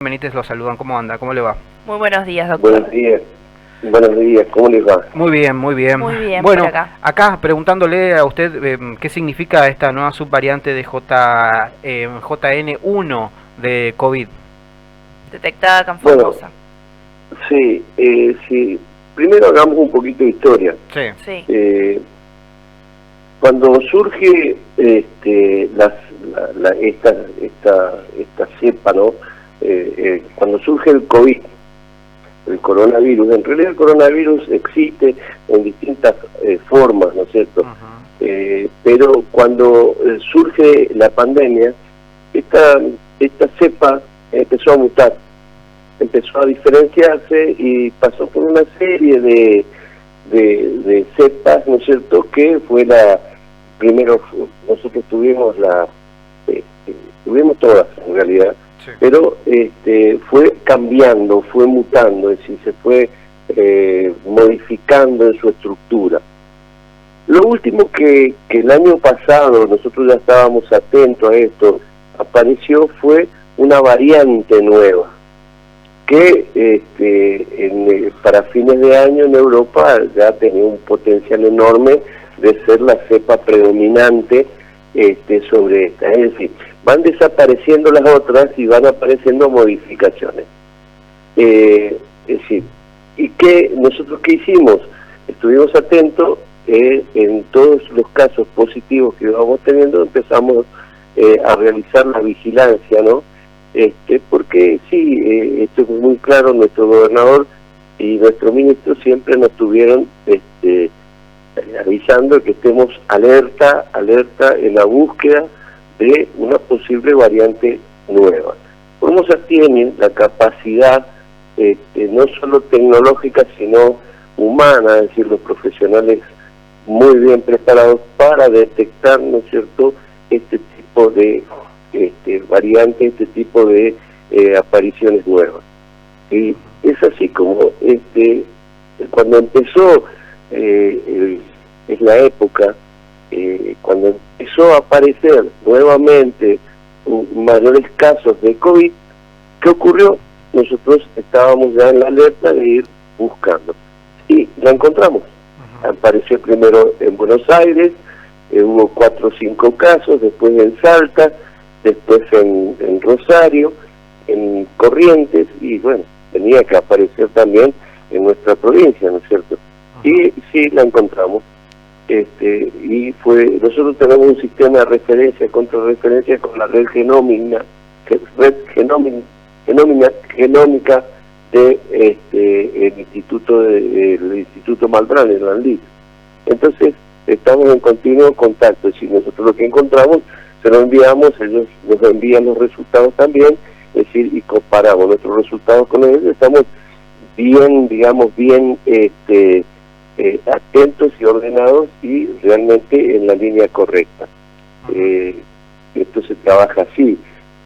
Benítez lo saludan. ¿Cómo anda? ¿Cómo le va? Muy buenos días, doctor. Buenos días, ¿cómo les va? Muy bien, muy bien. Muy bien, bueno, por acá preguntándole a usted qué significa esta nueva subvariante de JN1 de COVID. Detectada acá en Formosa. Bueno, sí. Primero hagamos un poquito de historia. Sí. Cuando surge esta cepa, ¿no? Cuando surge el COVID, el coronavirus, en realidad el coronavirus existe en distintas formas, ¿no es cierto? Pero cuando surge la pandemia, esta cepa empezó a mutar, empezó a diferenciarse y pasó por una serie de cepas, ¿no es cierto?, que fue primero nosotros tuvimos todas en realidad, sí. Pero fue cambiando, fue mutando, es decir, se fue modificando en su estructura. Lo último que el año pasado, nosotros ya estábamos atentos a esto, apareció fue una variante nueva, que para fines de año en Europa ya tenía un potencial enorme de ser la cepa predominante sobre esta. Es decir, van desapareciendo las otras y van apareciendo modificaciones. Es decir, ¿y nosotros qué hicimos? Estuvimos atentos en todos los casos positivos que íbamos teniendo, empezamos a realizar la vigilancia, ¿no? Porque sí, esto es muy claro, nuestro gobernador y nuestro ministro siempre nos estuvieron avisando que estemos alerta en la búsqueda de una posible variante nueva. Formosa tiene la capacidad no solo tecnológica sino humana, es decir, los profesionales muy bien preparados para detectar, ¿no es cierto?, este tipo de variantes, este tipo de apariciones nuevas. Y es así como cuando empezó es la época cuando empezó a aparecer nuevamente mayores casos de COVID. ¿Qué ocurrió? Nosotros estábamos ya en la alerta de ir buscando y la encontramos. Apareció primero en Buenos Aires, hubo 4 o 5 casos, después en Salta, después en Rosario, en Corrientes, y bueno, tenía que aparecer también en nuestra provincia, ¿no es cierto? Y sí, la encontramos. Y nosotros tenemos un sistema de referencia, contrarreferencia con la red genómica de el Instituto Malbrán, en Landí. Entonces estamos en continuo contacto. Si nosotros lo que encontramos se lo enviamos, ellos nos envían los resultados también, es decir, y comparamos nuestros resultados con ellos. Estamos bien, digamos, atentos y ordenados y realmente en la línea correcta. Esto se trabaja así,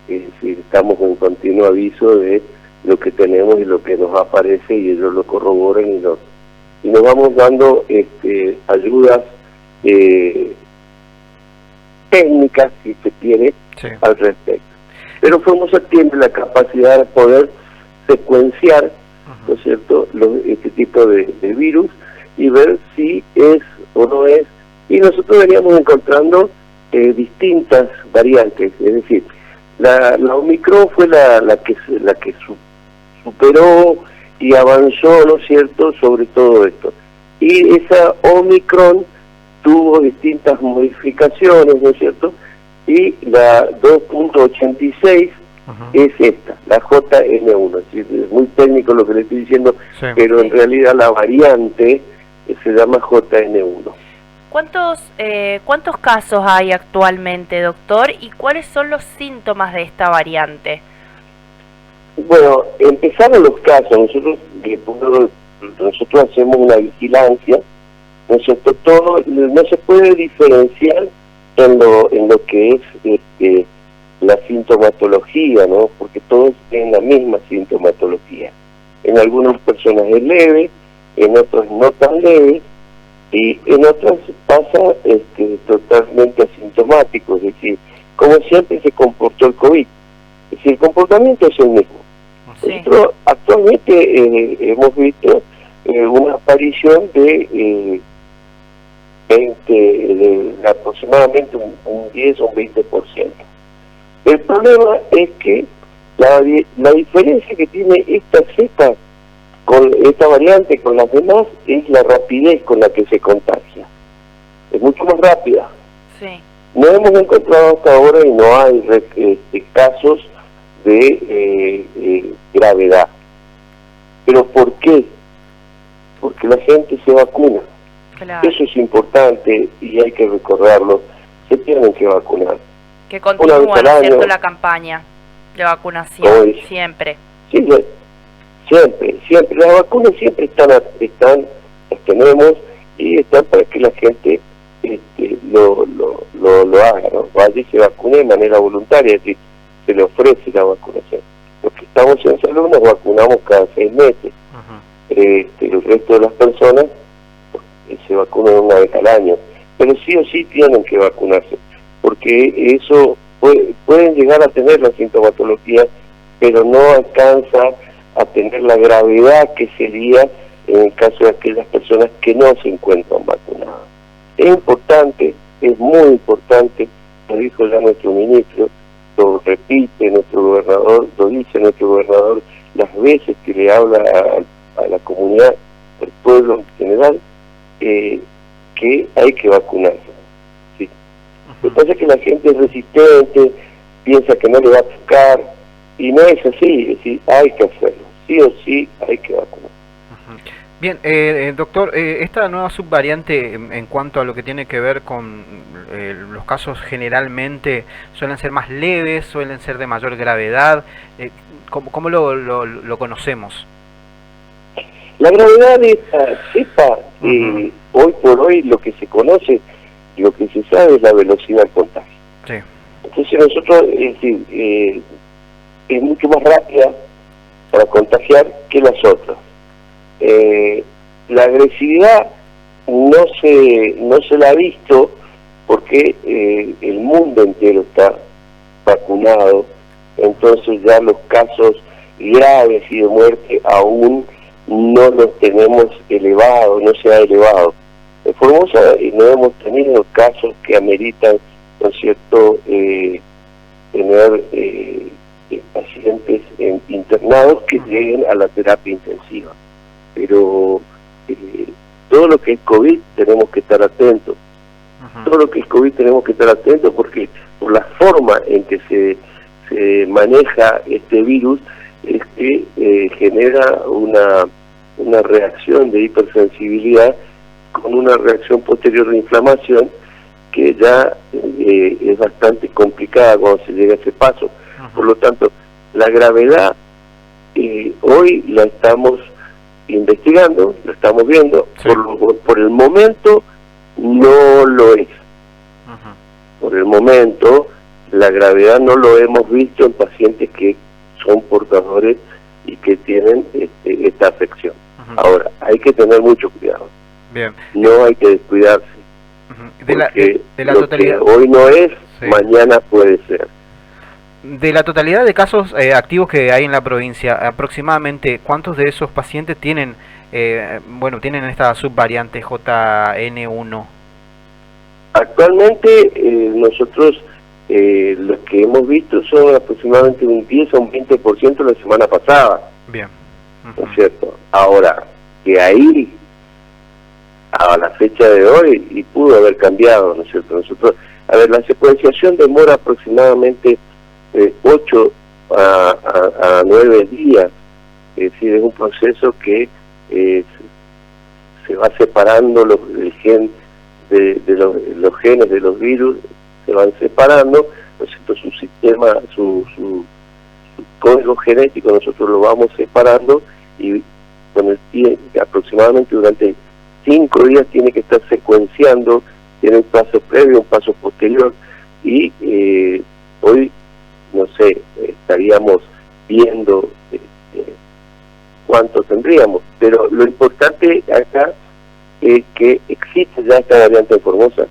es decir, estamos en continuo aviso de lo que tenemos y lo que nos aparece, y ellos lo corroboran y nos vamos dando ayudas técnicas, si se quiere, sí, al respecto. Pero Formosa tiene la capacidad de poder secuenciar, ¿no es cierto?, este tipo de virus y ver si es o no es. Y nosotros veníamos encontrando distintas variantes, es decir, la Omicron fue la que superó y avanzó, ¿no es cierto?, sobre todo esto. Y esa Omicron tuvo distintas modificaciones, ¿no es cierto?, y la 2.86 es esta, la JN1. Es decir, es muy técnico lo que le estoy diciendo, sí, pero en realidad la variante se llama JN1. ¿Cuántos casos hay actualmente, doctor? ¿Y cuáles son los síntomas de esta variante? Bueno, empezaron los casos. Nosotros hacemos una vigilancia, ¿no es cierto? Todo no se puede diferenciar en lo que es la sintomatología, ¿no? Porque todos tienen la misma sintomatología. En algunas personas es leve, en otras no tan leve, y en otras pasa totalmente asintomático. Es decir, como siempre se comportó el COVID. Es decir, el comportamiento es el mismo. Sí. Nosotros actualmente hemos visto una aparición de 20, de aproximadamente un 10 o un 20%. El problema es que la diferencia que tiene esta cepa con esta variante con las demás es la rapidez con la que se contagia. Es mucho más rápida. Sí. No hemos encontrado hasta ahora y no hay casos de gravedad. ¿Pero por qué? Porque la gente se vacuna. Claro. Eso es importante y hay que recordarlo. Se tienen que vacunar. Que continúa, Una vez al ¿no es año. cierto?, la campaña de vacunación, Hoy. siempre. Sí, siempre. Las vacunas siempre están, las tenemos y están para que la gente lo haga, ¿no? Vaya y se vacune de manera voluntaria, es decir, se le ofrece la vacunación. Los que estamos en salud nos vacunamos cada 6 meses. El resto de las personas se vacunan una vez al año, pero sí o sí tienen que vacunarse, porque eso pueden llegar a tener la sintomatología, pero no alcanza a tener la gravedad que sería en el caso de aquellas personas que no se encuentran vacunadas. Es importante, es muy importante, lo dijo ya nuestro ministro, lo repite nuestro gobernador, lo dice nuestro gobernador las veces que le habla a la comunidad, al pueblo en general, que hay que vacunarse. ¿Sí? Lo que pasa es que la gente es resistente, piensa que no le va a tocar, y no es así, es decir, hay que hacerlo, sí o sí hay que vacunar. Bien, doctor, esta nueva subvariante en cuanto a lo que tiene que ver con los casos generalmente suelen ser más leves, suelen ser de mayor gravedad, ¿cómo lo conocemos? La gravedad de esta cepa, hoy por hoy lo que se conoce, lo que se sabe es la velocidad del contagio. Sí. Entonces nosotros, es decir, es mucho más rápida para contagiar que las otras. La agresividad no se la ha visto porque el mundo entero está vacunado, entonces ya los casos graves y de muerte aún no los tenemos elevados, no se ha elevado. En Formosa no hemos tenido casos que ameritan, ¿no es cierto?, tener pacientes internados que lleguen a la terapia intensiva. Pero todo lo que es COVID tenemos que estar atentos. Todo lo que es COVID tenemos que estar atentos porque por la forma en que se maneja este virus es que genera una reacción de hipersensibilidad con una reacción posterior de inflamación que ya es bastante complicada cuando se llega a ese paso. Por lo tanto, la gravedad hoy la estamos investigando, la estamos viendo, sí. Por el momento no lo es. Por el momento la gravedad no lo hemos visto en pacientes que son portadores y que tienen esta afección. Ahora, hay que tener mucho cuidado. Bien. No hay que descuidarse. De la lo totalidad. Que hoy no es, sí. Mañana puede ser. De la totalidad de casos activos que hay en la provincia, aproximadamente, ¿cuántos de esos pacientes tienen tienen esta subvariante JN1? Actualmente nosotros los que hemos visto son aproximadamente un 10 o un 20% la semana pasada. Bien. ¿No es cierto? Ahora, de ahí a la fecha de hoy, y pudo haber cambiado, ¿no es cierto? Nosotros, la secuenciación demora aproximadamente 8 a 9 días, es decir, es un proceso que se va separando el gen de los genes de los virus, se van separando, ¿no es cierto? Su sistema, su código genético nosotros lo vamos separando y con el tiempo, aproximadamente durante 5 días tiene que estar secuenciando, tiene un paso previo, un paso posterior y hoy no sé, estaríamos viendo cuánto tendríamos, pero lo importante acá es que existe ya esta variante en Formosa,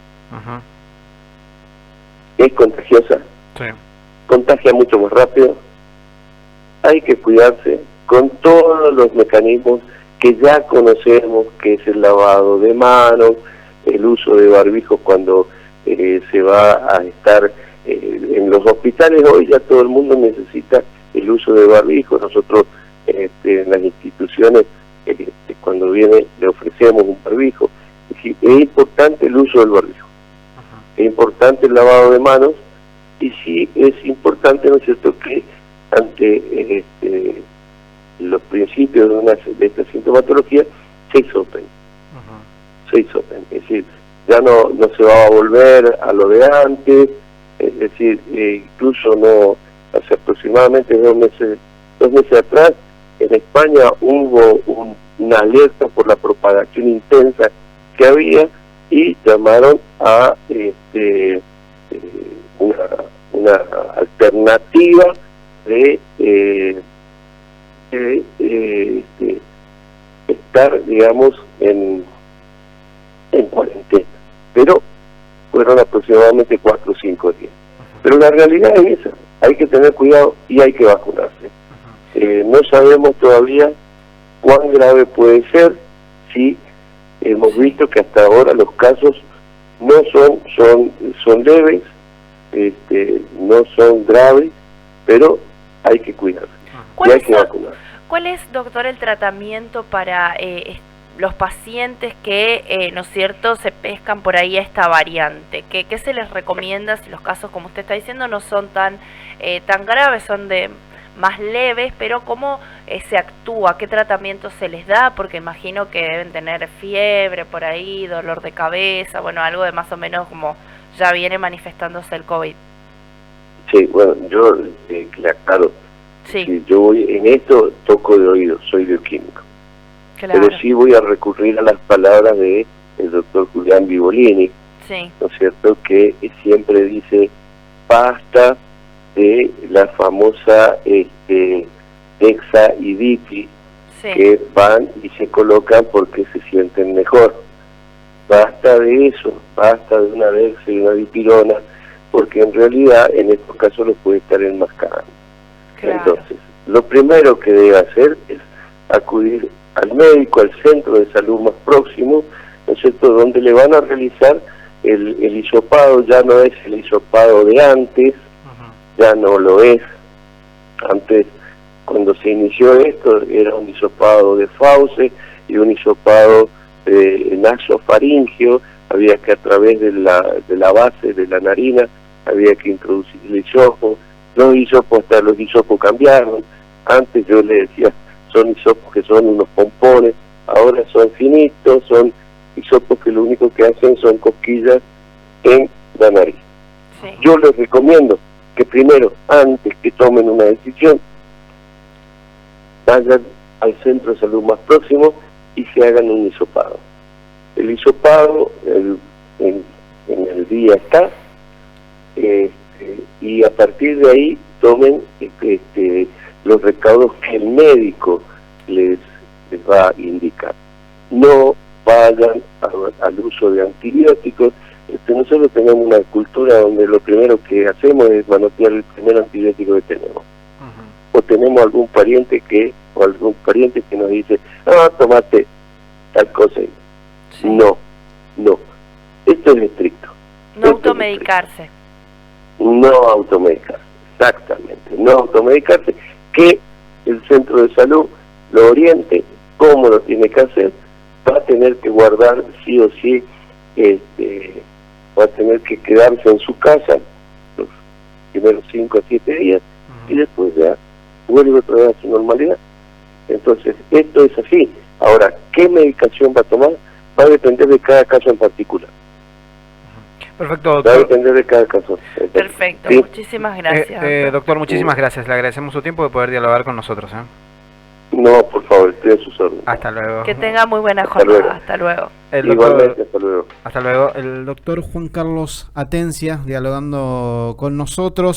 es contagiosa, sí. Contagia mucho más rápido hay que cuidarse con todos los mecanismos que ya conocemos, que es el lavado de manos, el uso de barbijos cuando se va a estar en los hospitales. Hoy ya todo el mundo necesita el uso de barbijos. Nosotros en las instituciones cuando viene le ofrecemos un barbijo. Es importante el uso del barbijo, es importante el lavado de manos, y sí es importante, ¿no es cierto?, que ante los principios de esta sintomatología se hisopen. Es decir, ya no se va a volver a lo de antes, es decir, incluso no, hace aproximadamente dos meses atrás, en España hubo una alerta por la propagación intensa que había, y llamaron a una alternativa de estar, digamos, en cuarentena, pero fueron aproximadamente 4 o 5 días. Pero la realidad es esa, hay que tener cuidado y hay que vacunarse. No sabemos todavía cuán grave puede ser. Sí, hemos visto que hasta ahora los casos no son leves, no son graves, pero hay que cuidarse y hay que vacunarse. ¿Cuál es, doctor, el tratamiento para los pacientes que, ¿no es cierto?, se pescan por ahí a esta variante? ¿Qué se les recomienda si los casos, como usted está diciendo, no son tan graves, son más leves, pero cómo se actúa, qué tratamiento se les da? Porque imagino que deben tener fiebre por ahí, dolor de cabeza, bueno, algo de más o menos como ya viene manifestándose el COVID. Sí, bueno, yo claro, sí. Yo voy en esto, toco de oído, soy bioquímico. Claro. Pero sí voy a recurrir a las palabras de el doctor Julián Vivolini, sí, ¿no es cierto?, que siempre dice, basta de la famosa Dexa y Dipi, sí, que van y se colocan porque se sienten mejor. Basta de eso, basta de una Dexa y una Dipirona, porque en realidad en estos casos los puede estar enmascarando. claro. Entonces, lo primero que debe hacer es acudir al médico, al centro de salud más próximo, ¿no es cierto?, donde le van a realizar el hisopado. Ya no es el hisopado de antes, ya no lo es. Antes, cuando se inició esto, era un hisopado de fauce y un hisopado nasofaringeo. Había que, a través de la base de la narina, había que introducir el hisopo. Los hisopos, hasta los hisopos cambiaron. Antes yo le decía, son hisopos que son unos pompones, ahora son finitos, son hisopos que lo único que hacen son cosquillas en la nariz. Sí. Yo les recomiendo que primero, antes que tomen una decisión, vayan al centro de salud más próximo y se hagan un hisopado. El hisopado en el día está, y a partir de ahí tomen los recaudos que el médico les va a indicar. No vayan al uso de antibióticos. Nosotros tenemos una cultura donde lo primero que hacemos es manotear el primer antibiótico que tenemos. O tenemos algún pariente que nos dice, tomate tal cosa. Sí. No. Esto es estricto. No automedicarse. No automedicarse, exactamente. No automedicarse, que el centro de salud lo oriente cómo lo tiene que hacer. Va a tener que guardar sí o sí, va a tener que quedarse en su casa los primeros 5 a 7 días y después ya vuelve otra vez a su normalidad. Entonces, esto es así. Ahora, ¿qué medicación va a tomar? Va a depender de cada caso en particular. Perfecto, doctor. Va a depender de cada caso. Perfecto, ¿sí? Muchísimas gracias. Doctor, muchísimas gracias. Le agradecemos su tiempo de poder dialogar con nosotros. No, por favor, estoy a sus órdenes. Hasta luego. Que tenga muy buena jornada. Hasta luego. Igualmente, hasta luego. Hasta luego. El doctor Juan Carlos Atencia dialogando con nosotros.